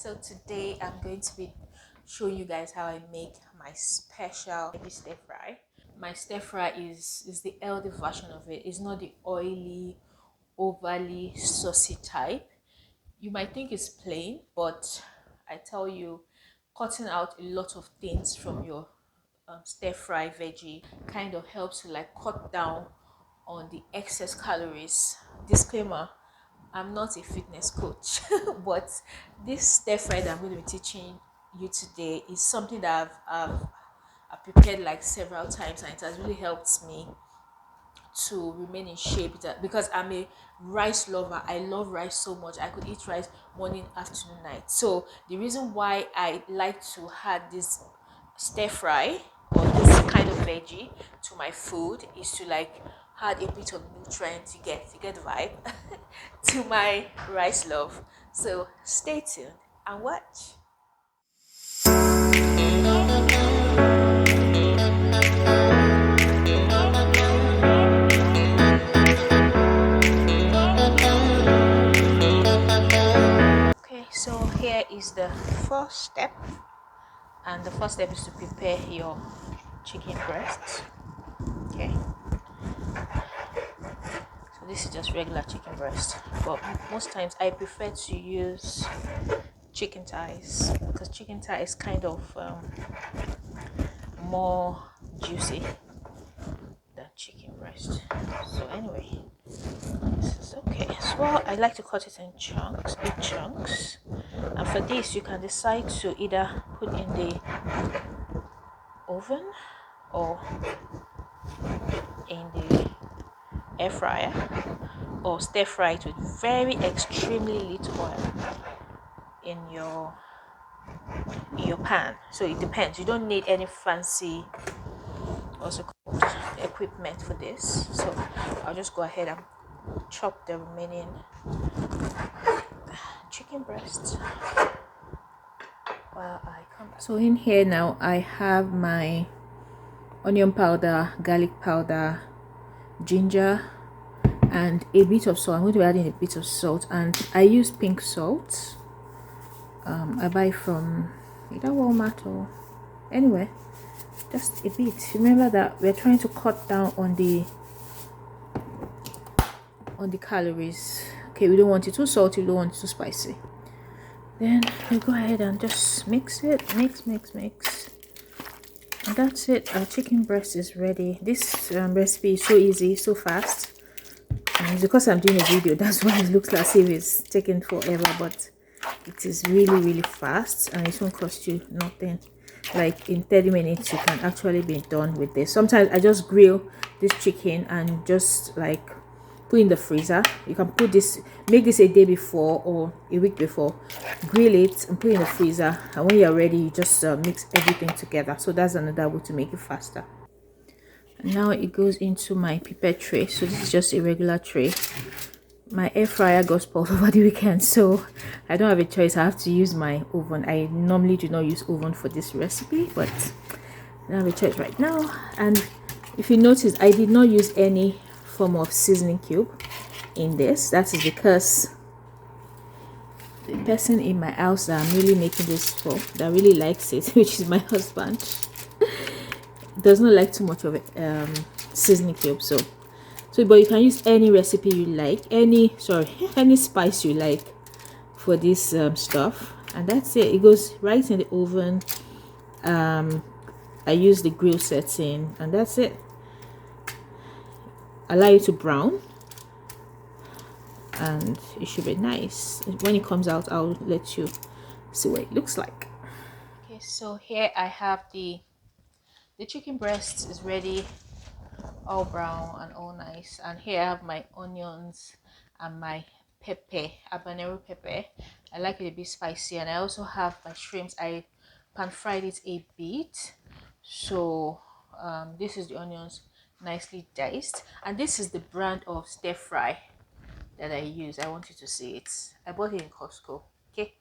So today I'm going to be showing you guys how I make my special veggie stir fry. My stir fry is the healthy version of it. It's not the oily, overly saucy type. You might think it's plain, but I tell you, cutting out a lot of things from your stir fry veggie kind of helps to like cut down on the excess calories. Disclaimer, I'm not a fitness coach, but this stir fry that I'm going to be teaching you today is something that I've prepared like several times, and it has really helped me to remain in shape, because I'm a rice lover. I love rice so much. I could eat rice morning, afternoon, night. So the reason why I like to add this stir fry or this kind of veggie to my food is to like add a bit of nutrients. You get the vibe to my rice love. So stay tuned and watch. Okay, so here is the first step, and the first step is to prepare your chicken breast. Okay, so this is just regular chicken breast, but most times I prefer to use chicken thighs because chicken thigh is kind of more juicy than chicken breast. So anyway, this is okay. So well, I like to cut it in chunks, big chunks, and for this you can decide to either put in the oven or in the air fryer, or stir fry it with very extremely little oil in your pan. So it depends. You don't need any fancy also called equipment for this. So I'll just go ahead and chop the remaining chicken breast while I come back. So in here now I have my onion powder, garlic powder, ginger, and a bit of salt. I'm going to add in a bit of salt, and I use pink salt. I buy from either Walmart or anywhere, just a bit. Remember that we're trying to cut down on the calories. Okay, we don't want it too salty, we don't want it too spicy. Then we go ahead and just mix it, mix, and that's it. Our chicken breast is ready. This recipe is so easy, so fast, and it's because I'm doing a video, that's why it looks like as if it's taking forever, but it is really fast, and it won't cost you nothing. Like in 30 minutes you can actually be done with this. Sometimes I just grill this chicken and just like put in the freezer. You can make this a day before or a week before, grill it and put in the freezer, and when you're ready you just mix everything together. So that's another way to make it faster. And now it goes into my pipette tray. So this is just a regular tray. My air fryer got spoiled over the weekend, so I don't have a choice. I have to use my oven. I normally do not use oven for this recipe, but I don't have a choice right now. And if you notice, I did not use any form of seasoning cube in this. That is because the person in my house that I'm really making this for, that really likes it, which is my husband, does not like too much of it, seasoning cube. So but you can use any recipe you like, any spice you like for this stuff, and that's it. It goes right in the oven. I use the grill setting, and that's it. Allow it to brown, and it should be nice. When it comes out, I'll let you see what it looks like. Okay, so here I have the chicken breast is ready, all brown and all nice, and here I have my onions and my pepper, habanero pepper. I like it a bit spicy, and I also have my shrimps. I pan fried it a bit. So this is the onions, nicely diced, and this is the brand of stir fry that I use. I want you to see it. I bought it in Costco. Okay,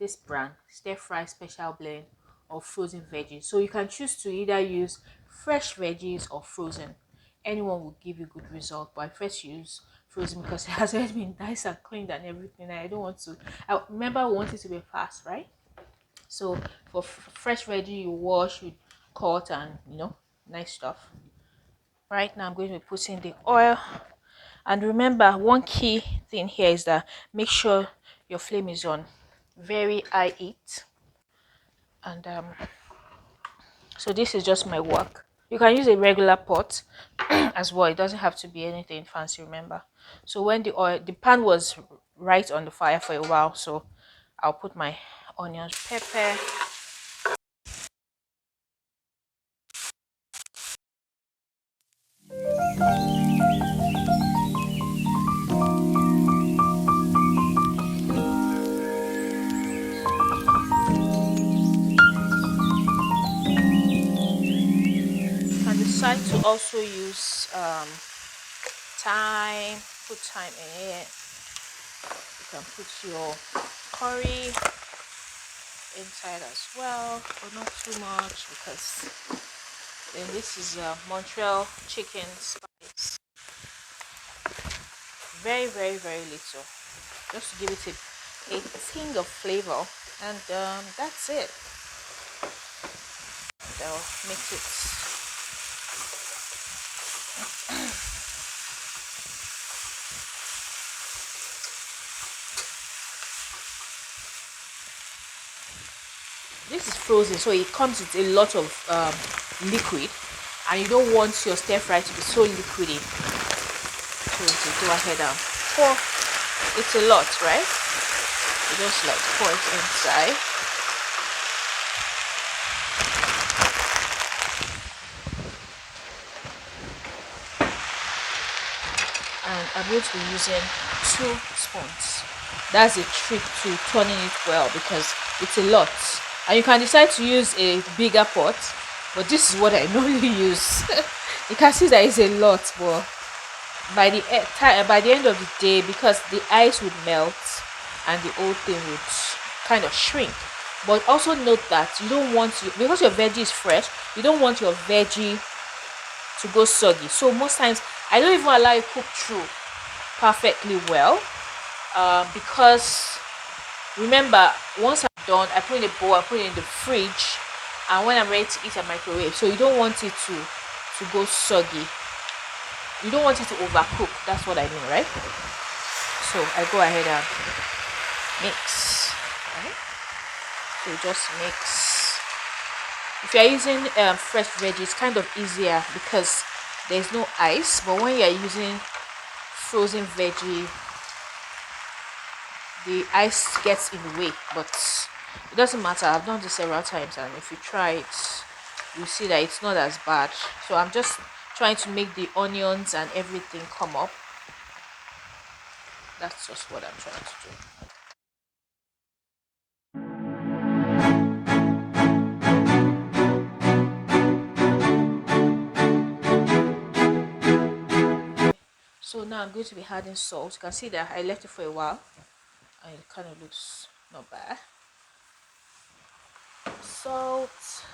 this brand, stir fry special blend of frozen veggies. So you can choose to either use fresh veggies or frozen. Anyone will give you good result, but I first use frozen because it has already been diced and cleaned and everything. I don't want to. I remember we want it to be fast, right? So for fresh veggie, you wash, you cut, and nice stuff. Right now, I'm going to be putting the oil. And remember, one key thing here is that make sure your flame is on very high heat. And so this is just my work. You can use a regular pot as well. It doesn't have to be anything fancy, remember. So when the pan was right on the fire for a while, so I'll put my onions, pepper. You can decide to also use thyme, put thyme in it. You can put your curry inside as well, but not too much because then this is Montreal chicken spice. Very, very, very little, just to give it a ting of flavor, and that's it. And I'll mix it. This is frozen, so it comes with a lot of liquid, and you don't want your stir fry to be so liquidy. So to go ahead and pour. It's a lot, right? You just like pour it inside. And I'm going to be using 2 spoons. That's a trick to turning it well because it's a lot. And you can decide to use a bigger pot, but this is what I normally use. You can see that it's a lot, but by the end of the day, because the ice would melt and the whole thing would kind of shrink. But also note that you don't want to, because your veggie is fresh, you don't want your veggie to go soggy. So most times I don't even allow it cook through perfectly well, because remember, once I'm done, I put it in a bowl, I put it in the fridge, and when I'm ready to eat, I microwave. So you don't want it to go soggy. You don't want it to overcook. That's what I mean, right? So I go ahead and mix. Right? So just mix. If you're using fresh veggies, it's kind of easier because there's no ice. But when you're using frozen veggie, the ice gets in the way. But it doesn't matter. I've done this several times, and if you try it, you see that it's not as bad. So I'm just trying to make the onions and everything come up. That's just what I'm trying to do. So now I'm going to be adding salt. You can see that I left it for a while and it kind of looks not bad. Salt,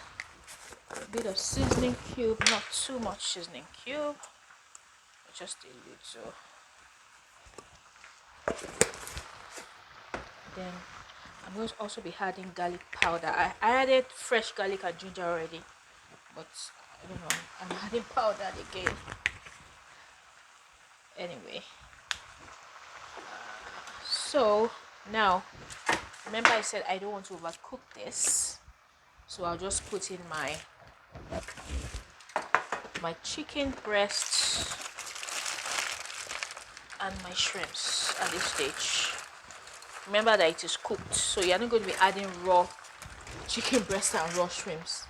a bit of seasoning cube, not too much seasoning cube, just a little. Then I'm going to also be adding garlic powder. I added fresh garlic and ginger already, but I don't know, I'm adding powder again. Anyway, so now remember I said I don't want to overcook this, so I'll just put in my chicken breast and my shrimps at this stage. Remember that it is cooked, so you're not going to be adding raw chicken breast and raw shrimps.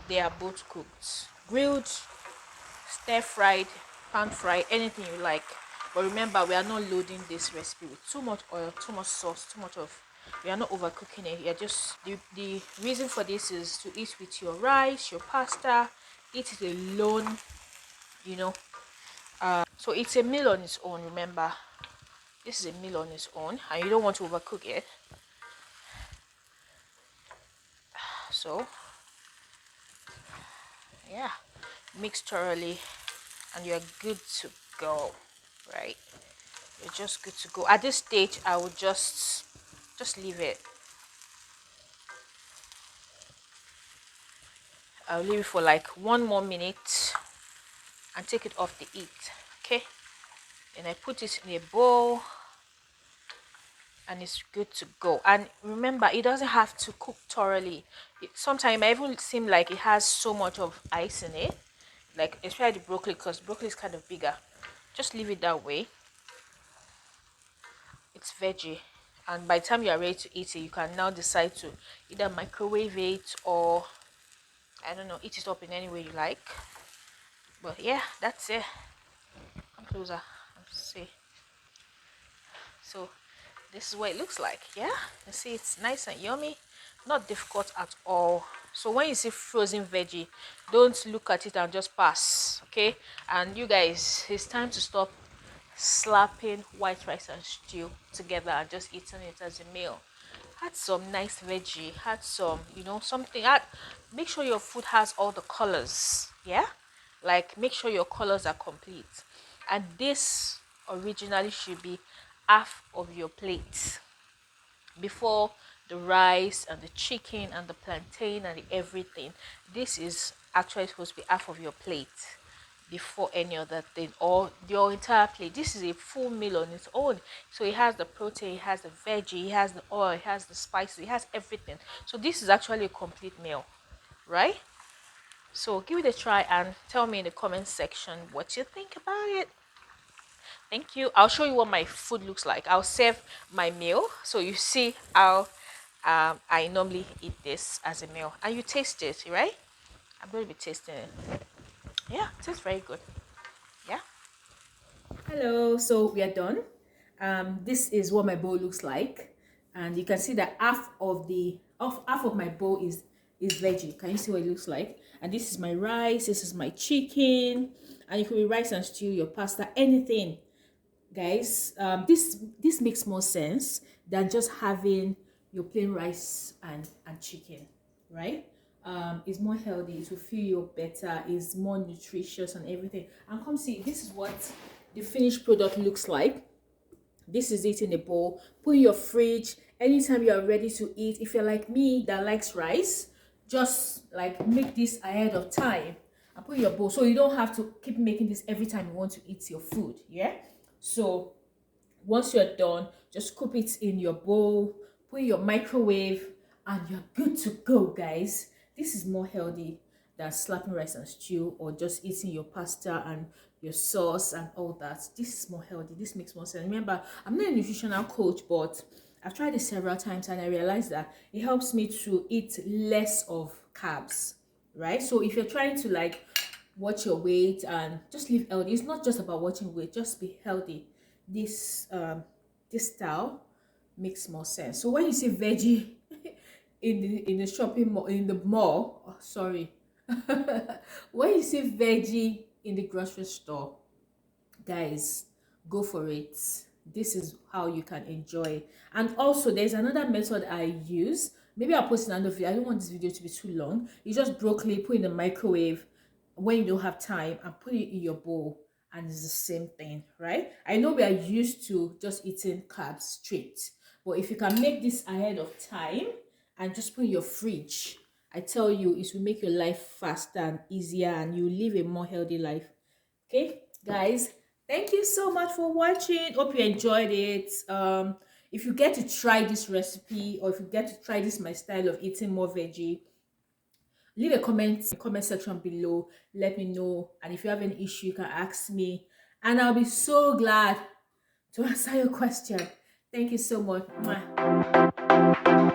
They are both cooked, grilled, stir fried, pan fried, anything you like. But remember, we are not loading this recipe with too much oil, too much sauce, too much of, we are not overcooking it. You're just, the reason for this is to eat with your rice, your pasta, eat it alone, you know. So it's a meal on its own. Remember, this is a meal on its own, and you don't want to overcook it. So yeah, mix thoroughly and you're good to go, right? You're just good to go. At this stage, I would just leave it. I'll leave it for like 1 more minute and take it off the heat. Okay, and I put it in a bowl and it's good to go. And remember, it doesn't have to cook thoroughly. Sometimes it might even seem like it has so much of ice in it, like especially the broccoli, because broccoli is kind of bigger. Just leave it that way. It's veggie, and by the time you are ready to eat it, you can now decide to either microwave it or, I don't know, eat it up in any way you like. But yeah, that's it. Come closer. Let's see. So this is what it looks like. Yeah, you see, it's nice and yummy, not difficult at all. So when you see frozen veggie, don't look at it and just pass. Okay, and you guys, it's time to stop slapping white rice and stew together and just eating it as a meal. Add some nice veggie, add some, something. Make sure your food has all the colors. Yeah, like make sure your colors are complete. And this originally should be half of your plate before the rice and the chicken and the plantain and the everything. This is actually supposed to be half of your plate before any other thing, or your entire plate. This is a full meal on its own. So it has the protein, it has the veggie, it has the oil, it has the spices, it has everything. So this is actually a complete meal, right? So give it a try and tell me in the comment section what you think about it. Thank you. I'll show you what my food looks like. I'll serve my meal so you see how I normally eat this as a meal, and you taste it, right? I'm going to be tasting it. Yeah, it tastes very good. Yeah. Hello, so we are done. This is what my bowl looks like, and you can see that half of my bowl is veggie. Can you see what it looks like? And this is my rice, this is my chicken, and it could be rice and stew, your pasta, anything. Guys, this makes more sense than just having your plain rice and chicken, right? It's more healthy, it will fill you up better, it's more nutritious and everything. And come see, this is what the finished product looks like. This is it in a bowl. Put in your fridge anytime you are ready to eat. If you're like me that likes rice, just like make this ahead of time and put in your bowl, so you don't have to keep making this every time you want to eat your food. Yeah, so once you're done, just scoop it in your bowl, put in your microwave, and you're good to go, guys. This is more healthy than slapping rice and stew or just eating your pasta and your sauce and all that. This is more healthy. This makes more sense. Remember, I'm not a nutritional coach, but I've tried this several times and I realized that it helps me to eat less of carbs, right? So if you're trying to like watch your weight and just live healthy, it's not just about watching weight, just be healthy. This style makes more sense. So when you see veggie in the shopping mall, in the mall, oh, sorry, when you see veggie in the grocery store, guys, go for it. This is how you can enjoy it. And also there's another method I use. Maybe I'll post another video. I don't want this video to be too long. You just broccoli, put in the microwave when you don't have time, and put it in your bowl, and it's the same thing, right? I know we are used to just eating carbs straight, but if you can make this ahead of time and just put in your fridge, I tell you, it will make your life faster and easier, and you live a more healthy life. Okay, guys, thank you so much for watching. Hope you enjoyed it. If you get to try this recipe, or if you get to try this my style of eating more veggie, leave a comment in the comment section below. Let me know, and if you have any issue, you can ask me, and I'll be so glad to answer your question. Thank you so much. Mwah.